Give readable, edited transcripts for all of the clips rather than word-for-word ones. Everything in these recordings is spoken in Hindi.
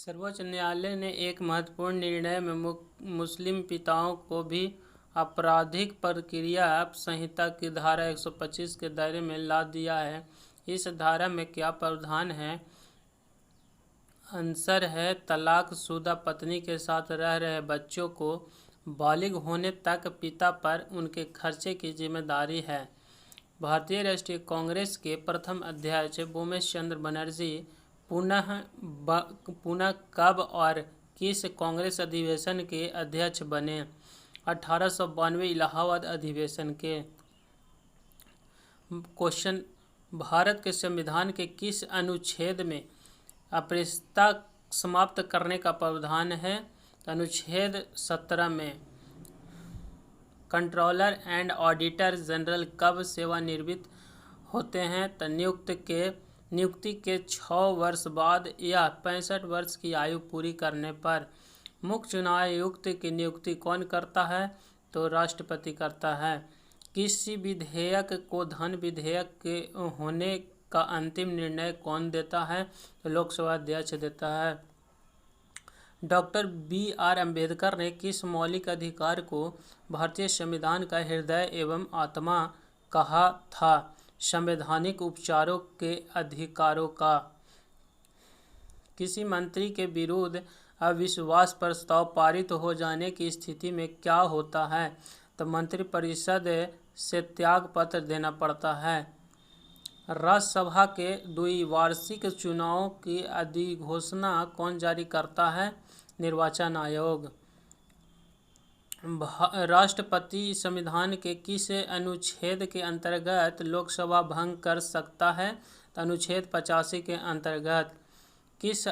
सर्वोच्च न्यायालय ने एक महत्वपूर्ण निर्णय में मुस्लिम पिताओं को भी आपराधिक प्रक्रिया संहिता की धारा 125 के दायरे में ला दिया है। इस धारा में क्या प्रावधान है? आंसर है, तलाकशुदा पत्नी के साथ रह रहे बच्चों को बालिग होने तक पिता पर उनके खर्चे की जिम्मेदारी है। भारतीय राष्ट्रीय कांग्रेस के प्रथम अध्यक्ष उमेश चंद्र बनर्जी पुनः कब और किस कांग्रेस अधिवेशन के अध्यक्ष बने? 1892 इलाहाबाद अधिवेशन के। क्वेश्चन, भारत के संविधान के किस अनुच्छेद में अस्पृश्यता समाप्त करने का प्रावधान है? अनुच्छेद 17 में। कंट्रोलर एंड ऑडिटर जनरल कब सेवानिवृत्त होते हैं? तो नियुक्ति के 6 वर्ष बाद या 65 वर्ष की आयु पूरी करने पर। मुख्य चुनाव आयुक्त की नियुक्ति कौन करता है? तो राष्ट्रपति करता है। किसी विधेयक को धन विधेयक के होने का अंतिम निर्णय कौन देता है? तो लोकसभा अध्यक्ष देता है। Doctor B.R. अम्बेडकर ने किस मौलिक अधिकार को भारतीय संविधान का हृदय एवं आत्मा कहा था? संवैधानिक उपचारों के अधिकारों का। किसी मंत्री के विरुद्ध अविश्वास प्रस्ताव पारित हो जाने की स्थिति में क्या होता है? तो मंत्रिपरिषद से त्याग पत्र देना पड़ता है। राज्यसभा के द्विवार्षिक चुनावों की अधिघोषणा कौन जारी करता है? निर्वाचन आयोग। राष्ट्रपति संविधान के किस अनुच्छेद के अंतर्गत लोकसभा भंग कर सकता है? तो अनुच्छेद 85 के अंतर्गत। किस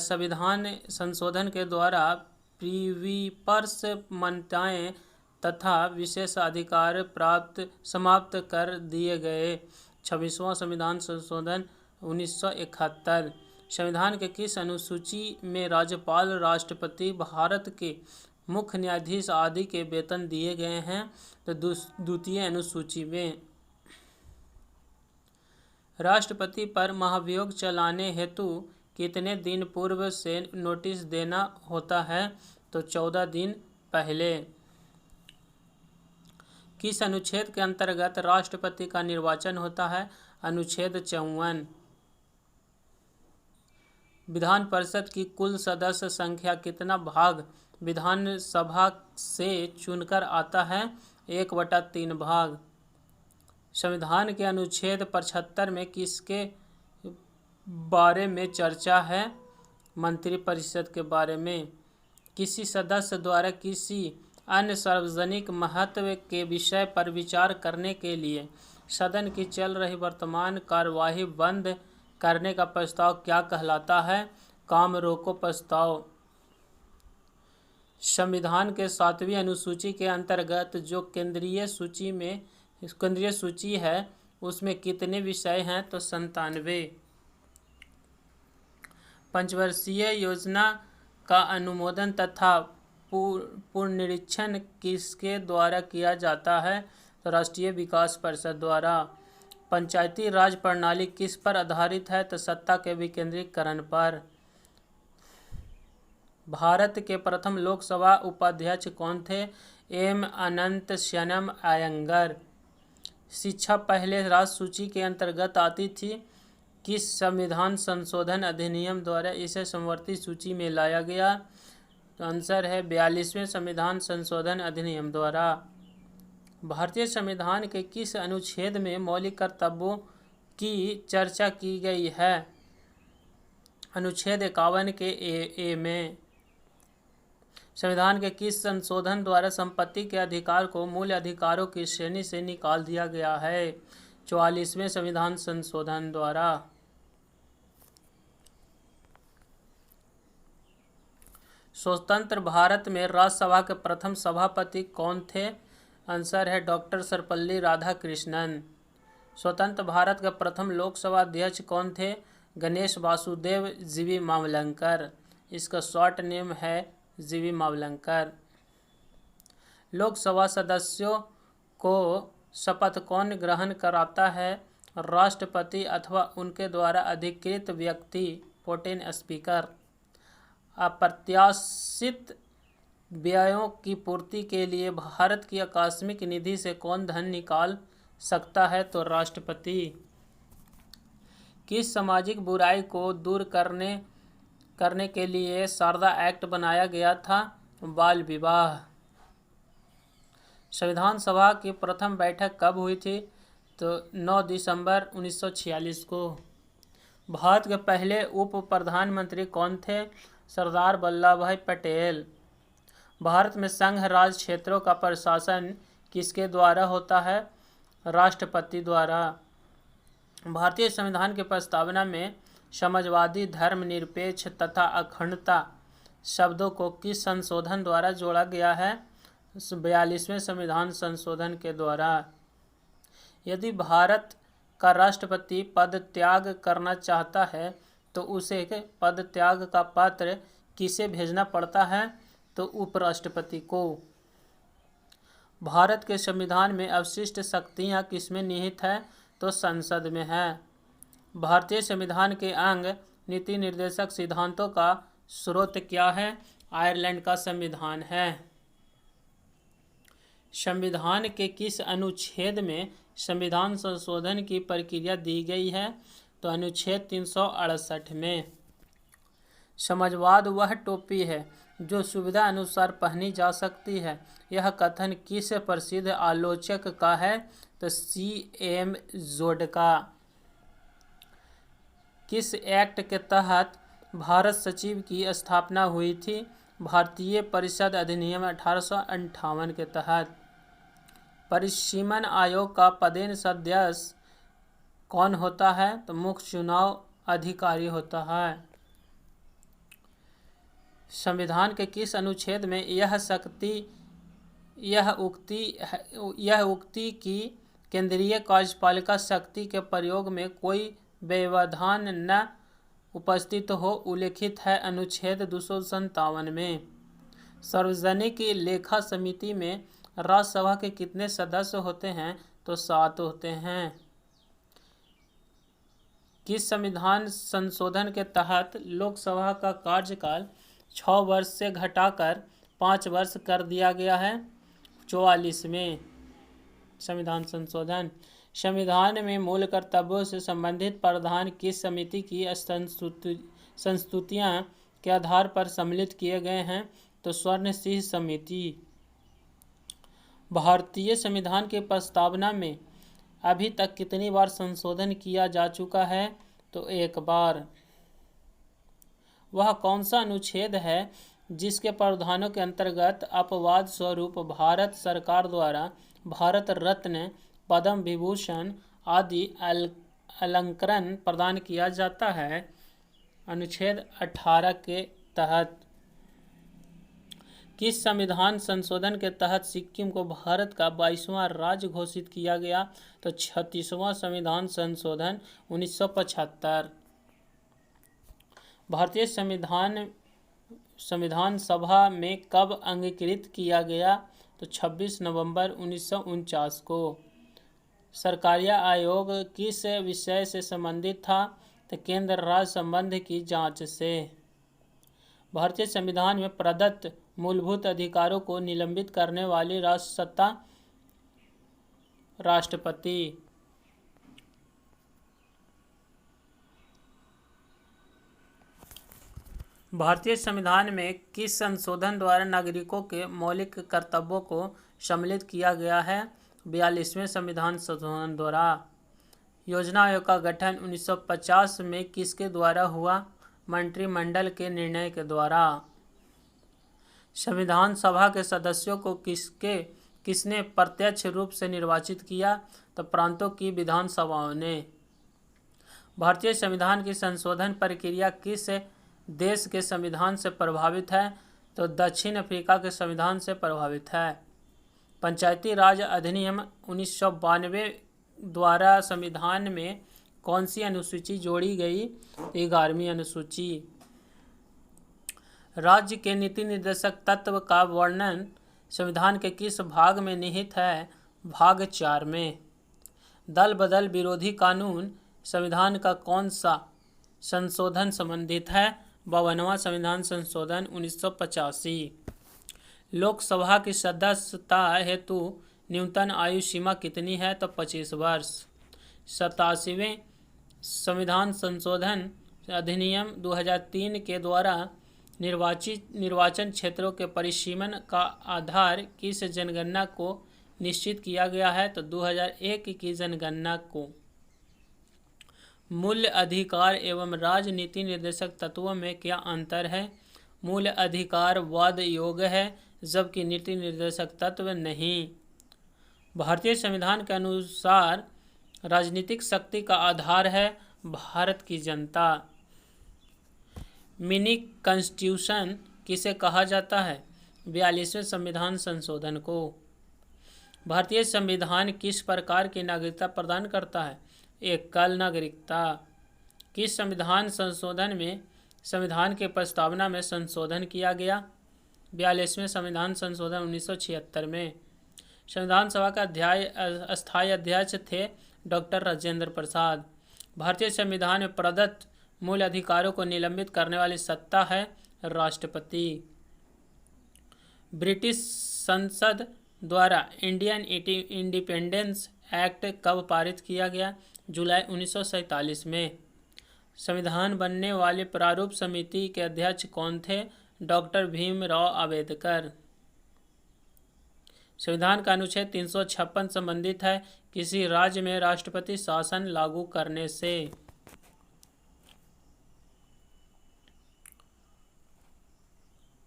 संविधान संशोधन के द्वारा प्रीवीपर्स मान्यताएं तथा विशेष अधिकार समाप्त कर दिए गए? 26वां संविधान संशोधन 1971। संविधान के किस अनुसूची में राज्यपाल, राष्ट्रपति, भारत के मुख्य न्यायाधीश आदि के वेतन दिए गए हैं? तो द्वितीय अनुसूची में। राष्ट्रपति पर महाभियोग चलाने हेतु कितने दिन पूर्व से नोटिस देना होता है? तो 14 दिन पहले। किस अनुच्छेद के अंतर्गत राष्ट्रपति का निर्वाचन होता है? अनुच्छेद 54। विधान परिषद की कुल सदस्य संख्या कितना भाग विधानसभा से चुनकर आता है? 1/3 भाग। संविधान के अनुच्छेद 75 में किसके बारे में चर्चा है? मंत्रिपरिषद के बारे में। किसी सदस्य द्वारा किसी अन्य सार्वजनिक महत्व के विषय पर विचार करने के लिए सदन की चल रही वर्तमान कार्यवाही बंद करने का प्रस्ताव क्या कहलाता है? काम रोको प्रस्ताव। संविधान के 7वीं अनुसूची के अंतर्गत जो केंद्रीय सूची है उसमें कितने विषय हैं? तो 97। पंचवर्षीय योजना का अनुमोदन तथा पुनरीक्षण किसके द्वारा किया जाता है? तो राष्ट्रीय विकास परिषद द्वारा। पंचायती राज प्रणाली किस पर आधारित है? तो सत्ता के विकेंद्रीकरण पर। भारत के प्रथम लोकसभा उपाध्यक्ष कौन थे? एम अनंतशयन अयंगर। शिक्षा पहले राजसूची के अंतर्गत आती थी। किस संविधान संशोधन अधिनियम द्वारा इसे समवर्ती सूची में लाया गया? तो आंसर है 42वें संविधान संशोधन अधिनियम द्वारा। भारतीय संविधान के किस अनुच्छेद में मौलिक कर्तव्यों की चर्चा की गई है? अनुच्छेद 51 के ए में। संविधान के किस संशोधन द्वारा संपत्ति के अधिकार को मूल अधिकारों की श्रेणी से निकाल दिया गया है? 44वें संविधान संशोधन द्वारा। स्वतंत्र भारत में राज्यसभा के प्रथम सभापति कौन थे? आंसर है डॉक्टर सर्वपल्ली राधाकृष्णन। स्वतंत्र भारत के प्रथम लोकसभा अध्यक्ष कौन थे? गणेश वासुदेव जी.वी. मावलंकर। इसका शॉर्ट नेम है जी.वी. मावलंकर। लोकसभा सदस्यों को शपथ कौन ग्रहण कराता है? राष्ट्रपति अथवा उनके द्वारा अधिकृत व्यक्ति, प्रोटेम स्पीकर। अप्रत्याशित व्ययों की पूर्ति के लिए भारत की आकस्मिक निधि से कौन धन निकाल सकता है? तो राष्ट्रपति। किस सामाजिक बुराई को दूर करने के लिए शारदा एक्ट बनाया गया था? बाल विवाह। संविधान सभा की प्रथम बैठक कब हुई थी? तो 9 दिसंबर 1946 को। भारत के पहले उप प्रधानमंत्री कौन थे? सरदार वल्लभ भाई पटेल। भारत में संघ राज क्षेत्रों का प्रशासन किसके द्वारा होता है? राष्ट्रपति द्वारा। भारतीय संविधान की प्रस्तावना में समाजवादी, धर्मनिरपेक्ष तथा अखंडता शब्दों को किस संशोधन द्वारा जोड़ा गया है? 42वें संविधान संशोधन के द्वारा। यदि भारत का राष्ट्रपति पद त्याग करना चाहता है तो उसे पद त्याग का पत्र किसे भेजना पड़ता है? तो उपराष्ट्रपति को। भारत के संविधान में अवशिष्ट शक्तियाँ किसमें निहित है? तो संसद में है। भारतीय संविधान के अंग नीति निर्देशक सिद्धांतों का स्रोत क्या है? आयरलैंड का संविधान है। संविधान के किस अनुच्छेद में संविधान संशोधन की प्रक्रिया दी गई है? तो अनुच्छेद 368 में। समाजवाद वह टोपी है जो सुविधा अनुसार पहनी जा सकती है, यह कथन किस प्रसिद्ध आलोचक का है? तो C.M. जोडका। किस एक्ट के तहत भारत सचिव की स्थापना हुई थी? भारतीय परिषद अधिनियम 1858 के तहत। परिसीमन आयोग का पदेन सदस्य कौन होता है? तो मुख्य चुनाव अधिकारी होता है। संविधान के किस अनुच्छेद में यह उक्ति की केंद्रीय कार्यपालिका शक्ति के प्रयोग में कोई व्यवधान न उपस्थित हो उल्लिखित है? अनुच्छेद 257 में। सार्वजनिक लेखा समिति में राज्यसभा के कितने सदस्य होते हैं? तो 7 होते हैं। किस संविधान संशोधन के तहत लोकसभा का कार्यकाल 6 वर्ष से घटाकर 5 वर्ष कर दिया गया है? 44वें संविधान संशोधन। संविधान में मूल कर्तव्यों से संबंधित प्रावधान किस समिति की संस्तुतियां के आधार पर सम्मिलित किए गए हैं? तो स्वर्ण सिंह समिति। भारतीय संविधान की प्रस्तावना में अभी तक कितनी बार संशोधन किया जा चुका है? तो 1 बार। वह कौन सा अनुच्छेद है जिसके प्रावधानों के अंतर्गत अपवाद स्वरूप भारत सरकार द्वारा भारत रत्न, पद्म विभूषण आदि अलंकरण प्रदान किया जाता है? अनुच्छेद 18 के तहत। किस संविधान संशोधन के तहत सिक्किम को भारत का 22वां राज्य घोषित किया गया? तो 36वां संविधान संशोधन 1975। भारतीय संविधान सभा में कब अंगीकृत किया गया? तो 26 नवंबर 1949 को। सरकारिया आयोग किस विषय से संबंधित था? तो केंद्र राज्य संबंध की जांच से। भारतीय संविधान में प्रदत्त मूलभूत अधिकारों को निलंबित करने वाली राष्ट्रसत्ता? राष्ट्रपति। भारतीय संविधान में किस संशोधन द्वारा नागरिकों के मौलिक कर्तव्यों को सम्मिलित किया गया है? 42वें संविधान संशोधन द्वारा। योजना आयोग का गठन 1950 में किसके द्वारा हुआ? मंत्रिमंडल के निर्णय के द्वारा। संविधान सभा के सदस्यों को किसने प्रत्यक्ष रूप से निर्वाचित किया? तो प्रांतों की विधानसभाओं ने। भारतीय संविधान की संशोधन प्रक्रिया किस देश के संविधान से प्रभावित है? तो दक्षिण अफ्रीका के संविधान से प्रभावित है। पंचायती राज अधिनियम 1992 द्वारा संविधान में कौन सी अनुसूची जोड़ी गई? 11वीं अनुसूची। राज्य के नीति निर्देशक तत्व का वर्णन संविधान के किस भाग में निहित है? भाग 4 में। दल बदल विरोधी कानून संविधान का कौन सा संशोधन संबंधित है? 52वां संविधान संशोधन 1985। लोकसभा की सदस्यता हेतु न्यूनतम आयु सीमा कितनी है? तो 25 वर्ष। 87वें संविधान संशोधन अधिनियम 2003 के द्वारा निर्वाचन क्षेत्रों के परिसीमन का आधार किस जनगणना को निश्चित किया गया है? तो 2001 की जनगणना को। मूल्य अधिकार एवं राजनीति निर्देशक तत्वों में क्या अंतर है? मूल्य अधिकार वाद योग्य है, जबकि नीति निर्देशक तत्व नहीं। भारतीय संविधान के अनुसार राजनीतिक शक्ति का आधार है भारत की जनता। मिनी कॉन्स्टिट्यूशन किसे कहा जाता है? 42वें संविधान संशोधन को। भारतीय संविधान किस प्रकार की नागरिकता प्रदान करता है? एकल नागरिकता। किस संविधान संशोधन में संविधान के प्रस्तावना में संशोधन किया गया? 42वें संविधान संशोधन 1976 में। संविधान सभा का अस्थायी अध्यक्ष थे डॉक्टर राजेंद्र प्रसाद। भारतीय संविधान में प्रदत्त मूल अधिकारों को निलंबित करने वाली सत्ता है राष्ट्रपति। ब्रिटिश संसद द्वारा इंडियन इंडिपेंडेंस एक्ट कब पारित किया गया? जुलाई 1947 में। संविधान बनने वाले प्रारूप समिति के अध्यक्ष कौन थे? डॉक्टर भीमराव अंबेडकर। संविधान का अनुच्छेद 356 संबंधित है किसी राज्य में राष्ट्रपति शासन लागू करने से।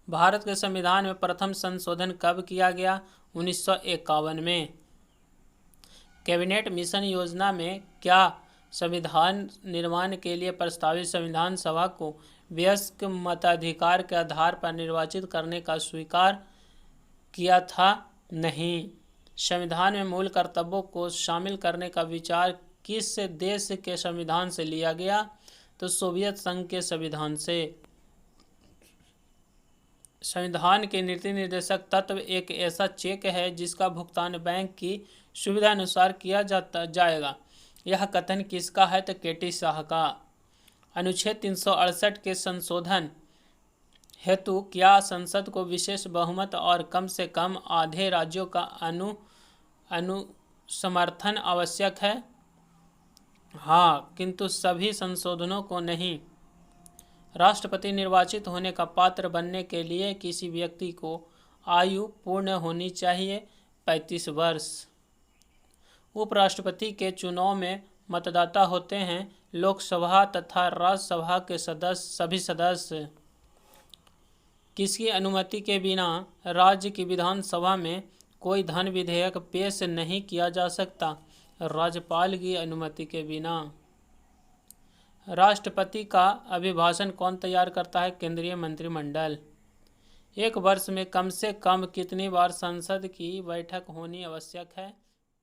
भारत के संविधान में प्रथम संशोधन कब किया गया? 1951 में। कैबिनेट मिशन योजना में क्या संविधान निर्माण के लिए प्रस्तावित संविधान सभा को वयस्क मताधिकार के आधार पर निर्वाचित करने का स्वीकार किया था? नहीं। संविधान में मूल कर्तव्यों को शामिल करने का विचार किस देश के संविधान से लिया गया? तो सोवियत संघ के संविधान से। संविधान के नीति निर्देशक तत्व एक ऐसा चेक है जिसका भुगतान बैंक की सुविधा अनुसार किया जाएगा। यह कथन किसका है? तो केटी शाह का। अनुच्छेद 368 के संशोधन हेतु क्या संसद को विशेष बहुमत और कम से कम आधे राज्यों का समर्थन आवश्यक है? हाँ, किंतु सभी संशोधनों को नहीं। राष्ट्रपति निर्वाचित होने का पात्र बनने के लिए किसी व्यक्ति को आयु पूर्ण होनी चाहिए 35 वर्ष। उपराष्ट्रपति के चुनाव में मतदाता होते हैं लोकसभा तथा राज्यसभा के सभी सदस्य। किसकी अनुमति के बिना राज्य की विधानसभा में कोई धन विधेयक पेश नहीं किया जा सकता? राज्यपाल की अनुमति के बिना। राष्ट्रपति का अभिभाषण कौन तैयार करता है? केंद्रीय मंत्रिमंडल। एक वर्ष में कम से कम कितनी बार संसद की बैठक होनी आवश्यक है?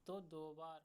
तो 2 बार।